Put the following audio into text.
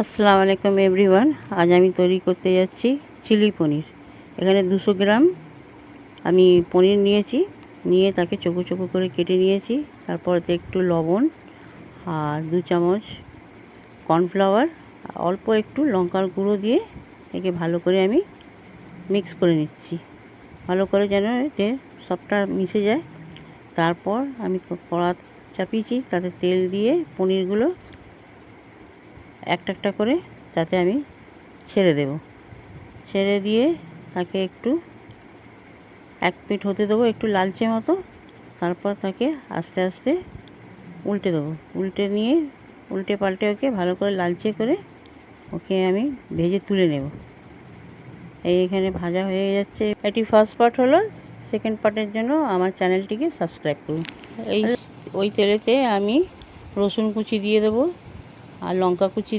আসসালামু আলাইকুম এভরিওয়ান। আজ আমি তৈরি করতে যাচ্ছি চিলি পনির। এখানে 200 গ্রাম আমি পনির নিয়েছি, নিয়ে তাকে চৌকো চৌকো করে কেটে নিয়েছি। তারপর একটু লবণ আর 2 চামচ কর্নফ্লাওয়ার, অল্প একটু লঙ্কার গুঁড়ো দিয়ে একে ভালো করে আমি মিক্স করে নিচ্ছি, ভালো করে যেন এতে সবটা মিশে যায়। তারপর আমি কড়া চাপিয়েছি, তাতে তেল দিয়ে পনিরগুলো একটা একটা করে তাতে আমি ছেড়ে দেব। ছেড়ে দিয়ে তাকে একটু 1 পিঠ হতে দেবো, একটু লালচে মতো। তারপর তাকে আস্তে আস্তে উল্টে দেবো। উল্টে পাল্টে ওকে ভালো করে লালচে করে ওকে আমি ভেজে তুলে নেব। এখানে ভাজা হয়ে যাচ্ছে। এটি ফার্স্ট পার্ট হলো। সেকেন্ড পার্টের জন্য আমার চ্যানেলটিকে সাবস্ক্রাইব করুন। ওই তেলেতে আমি রসুন কুচি দিয়ে দেবো আর লঙ্কা কুচি